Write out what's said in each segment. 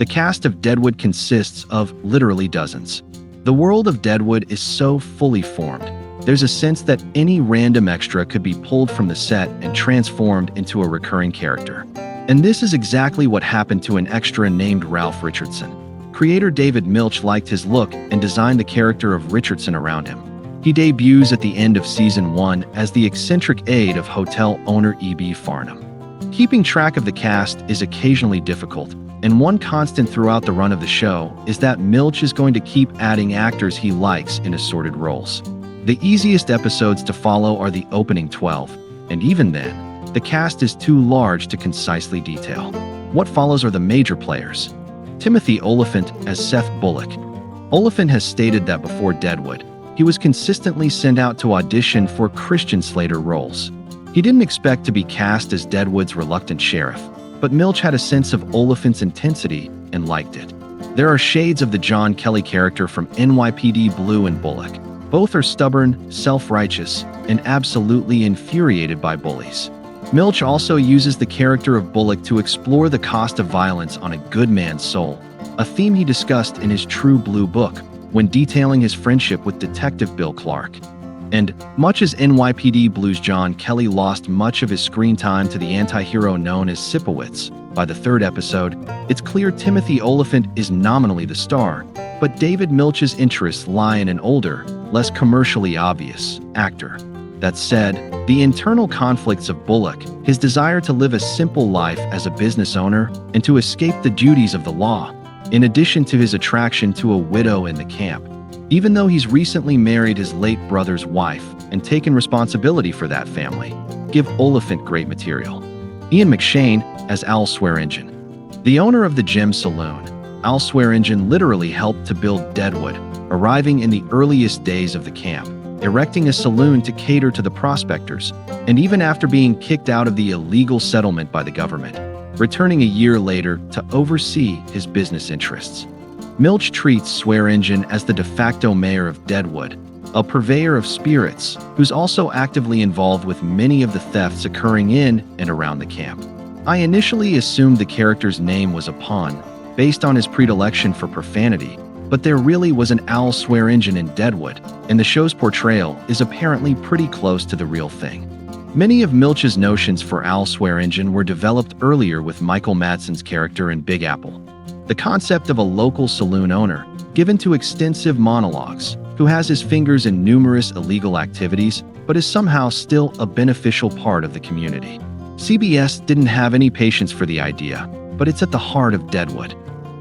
The cast of Deadwood consists of literally dozens. The world of Deadwood is so fully formed. There's a sense that any random extra could be pulled from the set and transformed into a recurring character. And this is exactly what happened to an extra named Ralph Richardson. Creator David Milch liked his look and designed the character of Richardson around him. He debuts at the end of Season 1 as the eccentric aide of hotel owner E.B. Farnham. Keeping track of the cast is occasionally difficult, and one constant throughout the run of the show is that Milch is going to keep adding actors he likes in assorted roles. The easiest episodes to follow are the opening 12, and even then, the cast is too large to concisely detail. What follows are the major players. Timothy Olyphant as Seth Bullock. Olyphant has stated that before Deadwood, he was consistently sent out to audition for Christian Slater roles. He didn't expect to be cast as Deadwood's reluctant sheriff, but Milch had a sense of Olyphant's intensity and liked it. There are shades of the John Kelly character from NYPD Blue and Bullock. Both are stubborn, self-righteous, and absolutely infuriated by bullies. Milch also uses the character of Bullock to explore the cost of violence on a good man's soul, a theme he discussed in his True Blue book when detailing his friendship with Detective Bill Clark. And much as NYPD Blue's John Kelly lost much of his screen time to the anti-hero known as Sipowicz, by the third episode, it's clear Timothy Olyphant is nominally the star, but David Milch's interests lie in an older, less commercially obvious actor. That said, the internal conflicts of Bullock, his desire to live a simple life as a business owner and to escape the duties of the law, in addition to his attraction to a widow in the camp, even though he's recently married his late brother's wife and taken responsibility for that family, give Olyphant great material. Ian McShane as Al Swearengen. The owner of the Gem Saloon, Al Swearengen literally helped to build Deadwood, arriving in the earliest days of the camp, erecting a saloon to cater to the prospectors, and even after being kicked out of the illegal settlement by the government, returning a year later to oversee his business interests. Milch treats Swearengen as the de facto mayor of Deadwood, a purveyor of spirits who's also actively involved with many of the thefts occurring in and around the camp. I initially assumed the character's name was a pun, based on his predilection for profanity, but there really was an Al Swearengen in Deadwood, and the show's portrayal is apparently pretty close to the real thing. Many of Milch's notions for Al Swearengen were developed earlier with Michael Madsen's character in Big Apple. The concept of a local saloon owner, given to extensive monologues, who has his fingers in numerous illegal activities, but is somehow still a beneficial part of the community. CBS didn't have any patience for the idea, but it's at the heart of Deadwood.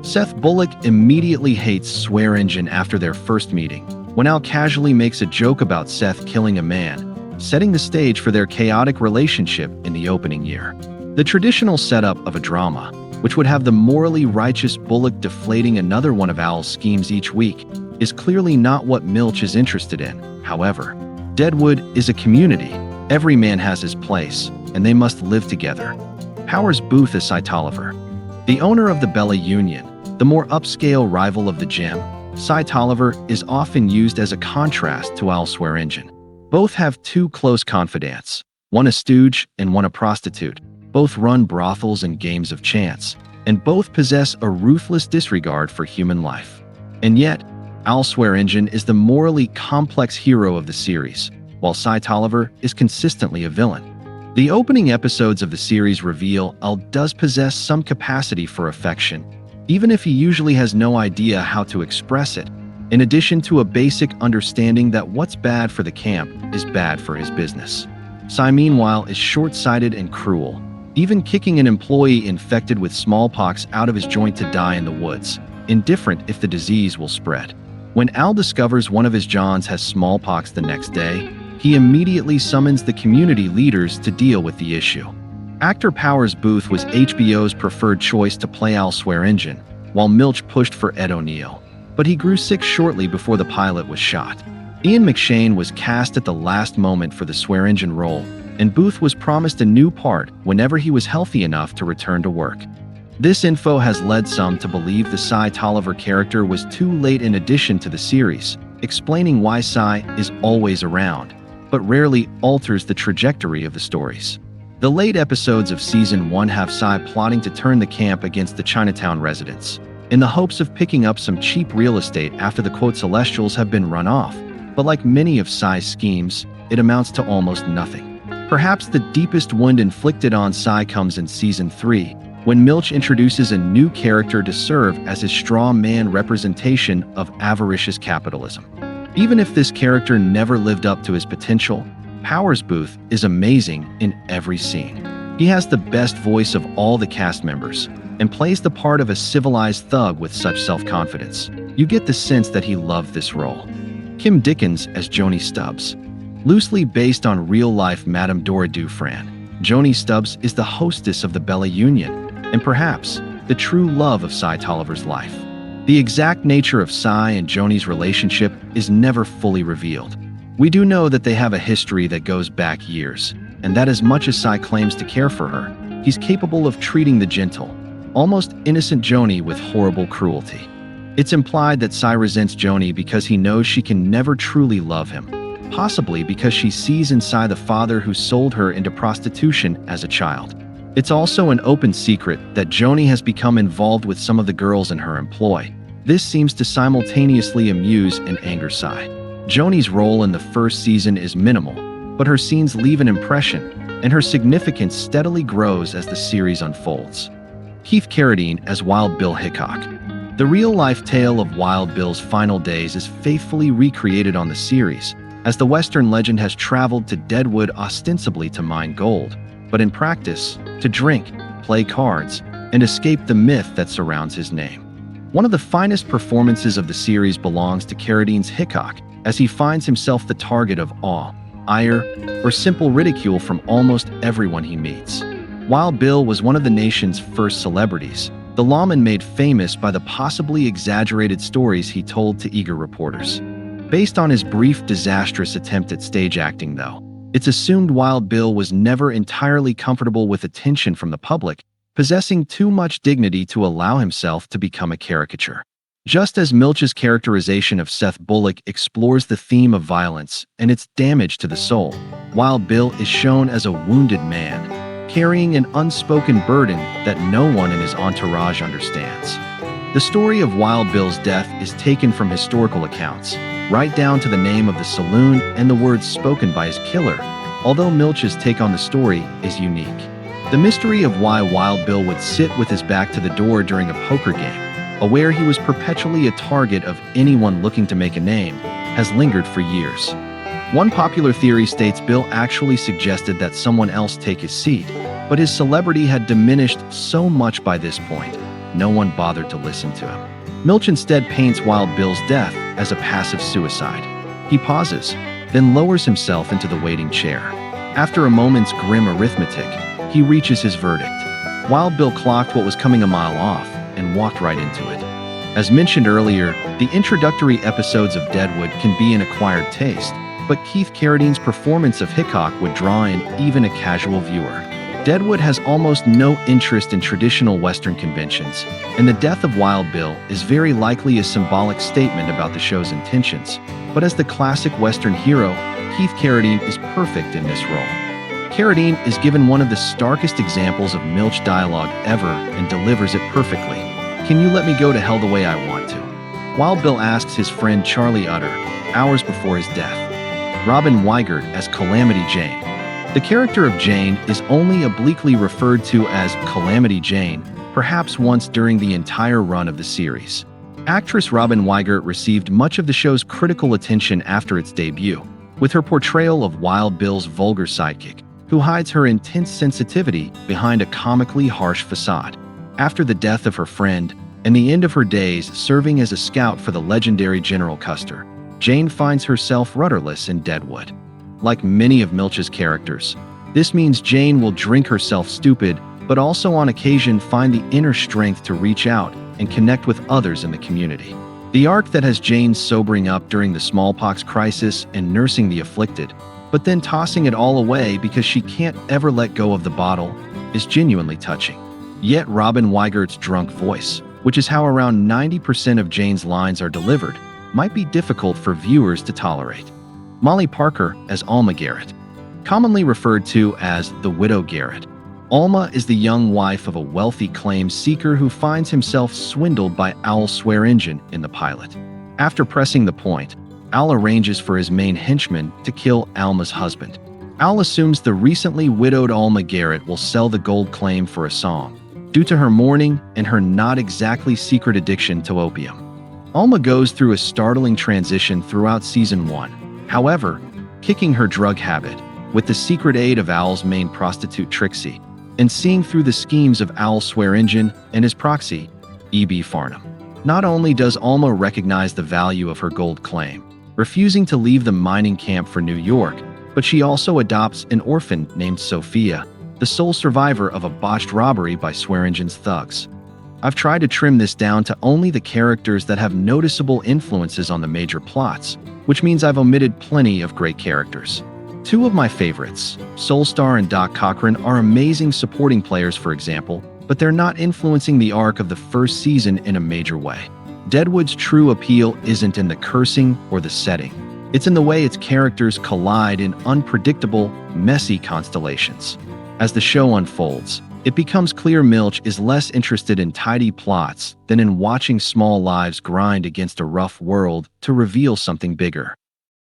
Seth Bullock immediately hates Swearengen after their first meeting, when Al casually makes a joke about Seth killing a man, setting the stage for their chaotic relationship in the opening year. The traditional setup of a drama, which would have the morally righteous Bullock deflating another one of Al's schemes each week, is clearly not what Milch is interested in. However, Deadwood is a community. Every man has his place, and they must live together. Powers Booth as Cy Tolliver. The owner of the Bella Union, the more upscale rival of the Gem, Cy Tolliver is often used as a contrast to Al Swearengen. Both have two close confidants, one a stooge and one a prostitute. Both run brothels and games of chance, and both possess a ruthless disregard for human life. And yet, Al Swearengen is the morally complex hero of the series, while Cy Tolliver is consistently a villain. The opening episodes of the series reveal Al does possess some capacity for affection, even if he usually has no idea how to express it, in addition to a basic understanding that what's bad for the camp is bad for his business. Cy, meanwhile, is short-sighted and cruel, even kicking an employee infected with smallpox out of his joint to die in the woods, indifferent if the disease will spread. When Al discovers one of his Johns has smallpox the next day, he immediately summons the community leaders to deal with the issue. Actor Powers Booth was HBO's preferred choice to play Al Swearengen, while Milch pushed for Ed O'Neill, but he grew sick shortly before the pilot was shot. Ian McShane was cast at the last moment for the Swearengen role, and Booth was promised a new part whenever he was healthy enough to return to work. This info has led some to believe the Cy Tolliver character was too late in addition to the series, explaining why Cy is always around, but rarely alters the trajectory of the stories. The late episodes of Season 1 have Cy plotting to turn the camp against the Chinatown residents, in the hopes of picking up some cheap real estate after the quote Celestials have been run off. But like many of Psy's schemes, it amounts to almost nothing. Perhaps the deepest wound inflicted on Psy comes in Season 3, when Milch introduces a new character to serve as his straw man representation of avaricious capitalism. Even if this character never lived up to his potential, Powers Booth is amazing in every scene. He has the best voice of all the cast members, and plays the part of a civilized thug with such self-confidence. You get the sense that he loved this role. Kim Dickens as Joni Stubbs. Loosely based on real-life Madame Dora Dufran, Joni Stubbs is the hostess of the Bella Union, and perhaps the true love of Cy Tolliver's life. The exact nature of Cy and Joni's relationship is never fully revealed. We do know that they have a history that goes back years, and that as much as Cy claims to care for her, he's capable of treating the gentle, almost innocent Joni with horrible cruelty. It's implied that Cy resents Joni because he knows she can never truly love him, possibly because she sees in Cy the father who sold her into prostitution as a child. It's also an open secret that Joni has become involved with some of the girls in her employ. This seems to simultaneously amuse and anger Cy. Joni's role in the first season is minimal, but her scenes leave an impression, and her significance steadily grows as the series unfolds. Keith Carradine as Wild Bill Hickok. The real-life tale of Wild Bill's final days is faithfully recreated on the series, as the Western legend has traveled to Deadwood ostensibly to mine gold, but in practice, to drink, play cards, and escape the myth that surrounds his name. One of the finest performances of the series belongs to Carradine's Hickok, as he finds himself the target of awe, ire, or simple ridicule from almost everyone he meets. Wild Bill was one of the nation's first celebrities, the lawman made famous by the possibly exaggerated stories he told to eager reporters. Based on his brief, disastrous attempt at stage acting, though, it's assumed Wild Bill was never entirely comfortable with attention from the public, possessing too much dignity to allow himself to become a caricature. Just as Milch's characterization of Seth Bullock explores the theme of violence and its damage to the soul, Wild Bill is shown as a wounded man, carrying an unspoken burden that no one in his entourage understands. The story of Wild Bill's death is taken from historical accounts, right down to the name of the saloon and the words spoken by his killer, although Milch's take on the story is unique. The mystery of why Wild Bill would sit with his back to the door during a poker game, aware he was perpetually a target of anyone looking to make a name, has lingered for years. One popular theory states Bill actually suggested that someone else take his seat, but his celebrity had diminished so much by this point, no one bothered to listen to him. Milch instead paints Wild Bill's death as a passive suicide. He pauses, then lowers himself into the waiting chair. After a moment's grim arithmetic, he reaches his verdict. Wild Bill clocked what was coming a mile off and walked right into it. As mentioned earlier, the introductory episodes of Deadwood can be an acquired taste, but Keith Carradine's performance of Hickok would draw in even a casual viewer. Deadwood has almost no interest in traditional Western conventions, and the death of Wild Bill is very likely a symbolic statement about the show's intentions. But as the classic Western hero, Keith Carradine is perfect in this role. Carradine is given one of the starkest examples of Milch dialogue ever and delivers it perfectly. "Can you let me go to hell the way I want to?" Wild Bill asks his friend Charlie Utter, hours before his death. Robin Weigert as Calamity Jane. The character of Jane is only obliquely referred to as Calamity Jane, perhaps once during the entire run of the series. Actress Robin Weigert received much of the show's critical attention after its debut, with her portrayal of Wild Bill's vulgar sidekick, who hides her intense sensitivity behind a comically harsh facade. After the death of her friend and the end of her days serving as a scout for the legendary General Custer, Jane finds herself rudderless in Deadwood. Like many of Milch's characters, this means Jane will drink herself stupid, but also on occasion find the inner strength to reach out and connect with others in the community. The arc that has Jane sobering up during the smallpox crisis and nursing the afflicted, but then tossing it all away because she can't ever let go of the bottle, is genuinely touching. Yet Robin Weigert's drunk voice, which is how around 90% of Jane's lines are delivered, might be difficult for viewers to tolerate. Molly Parker as Alma Garrett. Commonly referred to as the Widow Garrett. Alma is the young wife of a wealthy claims seeker who finds himself swindled by Owl's swear engine in the pilot. After pressing the point, Owl arranges for his main henchman to kill Alma's husband. Owl assumes the recently widowed Alma Garrett will sell the gold claim for a song, due to her mourning and her not exactly secret addiction to opium. Alma goes through a startling transition throughout Season 1, however, kicking her drug habit, with the secret aid of Owl's main prostitute Trixie, and seeing through the schemes of Owl's swear engine and his proxy, E.B. Farnham. Not only does Alma recognize the value of her gold claim, refusing to leave the mining camp for New York, but she also adopts an orphan named Sophia, the sole survivor of a botched robbery by swear engine's thugs. I've tried to trim this down to only the characters that have noticeable influences on the major plots, which means I've omitted plenty of great characters. Two of my favorites, Soulstar and Doc Cochran, are amazing supporting players, for example, but they're not influencing the arc of the first season in a major way. Deadwood's true appeal isn't in the cursing or the setting. It's in the way its characters collide in unpredictable, messy constellations. As the show unfolds, it becomes clear Milch is less interested in tidy plots than in watching small lives grind against a rough world to reveal something bigger.